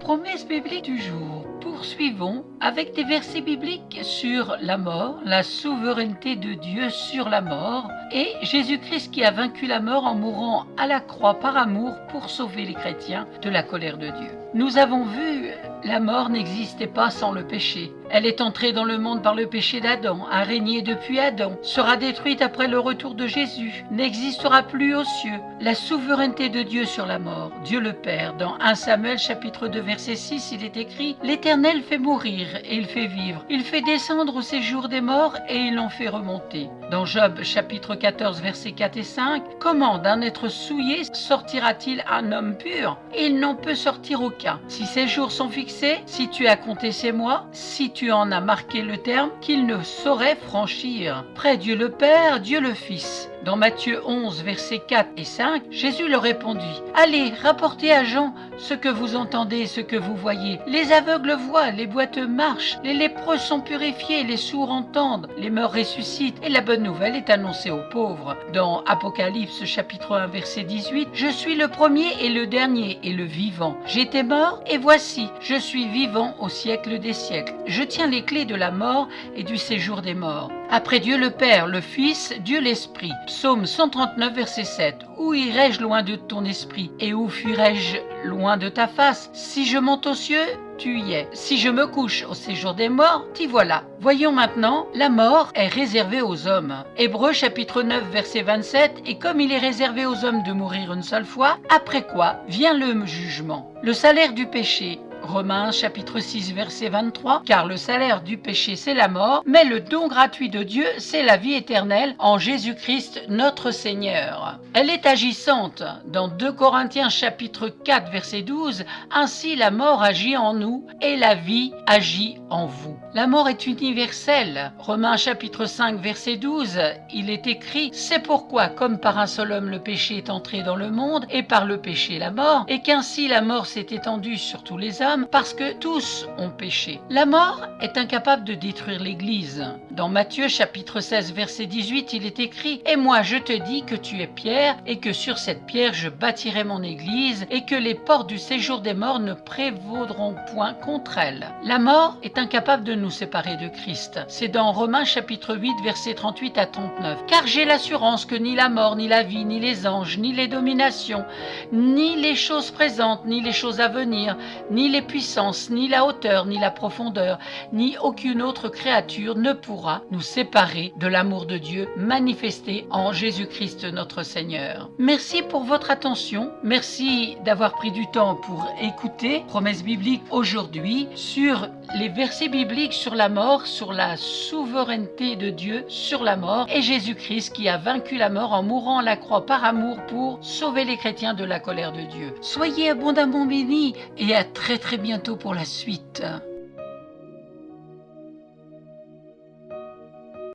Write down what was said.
Promesse biblique du jour. Poursuivons avec des versets bibliques sur la mort, la souveraineté de Dieu sur la mort et Jésus-Christ qui a vaincu la mort en mourant à la croix par amour pour sauver les chrétiens de la colère de Dieu. Nous avons vu, la mort n'existait pas sans le péché. Elle est entrée dans le monde par le péché d'Adam, a régné depuis Adam, sera détruite après le retour de Jésus, n'existera plus aux cieux. La souveraineté de Dieu sur la mort, Dieu le Père. Dans 1 Samuel chapitre 2 verset 6, il est écrit « L'Éternel fait mourir et il fait vivre. Il fait descendre au séjour des morts et il en fait remonter. » Dans Job chapitre 14 versets 4 et 5, « Comment d'un être souillé sortira-t-il un homme pur? Il n'en peut sortir aucun. Si ses jours sont fixés, si tu as compté ses mois, si tu en as marqué le terme, qu'il ne saurait franchir. Près Dieu le Père, Dieu le Fils. » Dans Matthieu 11, versets 4 et 5, Jésus leur répondit « Allez, rapportez à Jean ce que vous entendez, ce que vous voyez. Les aveugles voient, les boiteux marchent, les lépreux sont purifiés, les sourds entendent, les morts ressuscitent, et la bonne nouvelle est annoncée aux pauvres. » Dans Apocalypse chapitre 1, verset 18, « Je suis le premier et le dernier et le vivant. J'étais mort, et voici, je suis vivant au siècle des siècles. Je tiens les clés de la mort et du séjour des morts. » Après Dieu le Père, le Fils, Dieu l'Esprit. Psaume 139, verset 7. Où irai-je loin de ton esprit? Et où fuirai-je loin de ta face? Si je monte aux cieux, tu y es. Si je me couche au séjour des morts, t'y voilà. Voyons maintenant, la mort est réservée aux hommes. Hébreux chapitre 9, verset 27. Et comme il est réservé aux hommes de mourir une seule fois, après quoi vient le jugement. Le salaire du péché. Romains chapitre 6 verset 23, car le salaire du péché c'est la mort, mais le don gratuit de Dieu c'est la vie éternelle en Jésus-Christ notre Seigneur. Elle est agissante. Dans 2 Corinthiens chapitre 4 verset 12, ainsi la mort agit en nous et la vie agit en vous. La mort est universelle. Romains chapitre 5 verset 12, il est écrit, c'est pourquoi comme par un seul homme le péché est entré dans le monde et par le péché la mort, et qu'ainsi la mort s'est étendue sur tous les hommes, parce que tous ont péché. La mort est incapable de détruire l'Église. Dans Matthieu chapitre 16 verset 18, il est écrit « Et moi je te dis que tu es Pierre, et que sur cette pierre je bâtirai mon Église, et que les portes du séjour des morts ne prévaudront point contre elle. » La mort est incapable de nous séparer de Christ. C'est dans Romains chapitre 8 verset 38 à 39. « Car j'ai l'assurance que ni la mort, ni la vie, ni les anges, ni les dominations, ni les choses présentes, ni les choses à venir, ni les puissances, ni la hauteur, ni la profondeur, ni aucune autre créature ne pourra nous séparer de l'amour de Dieu manifesté en Jésus-Christ notre Seigneur. » Merci pour votre attention. Merci d'avoir pris du temps pour écouter Promesse biblique aujourd'hui sur les versets bibliques sur la mort, sur la souveraineté de Dieu sur la mort et Jésus-Christ qui a vaincu la mort en mourant à la croix par amour pour sauver les chrétiens de la colère de Dieu. Soyez abondamment bénis et à très bientôt pour la suite.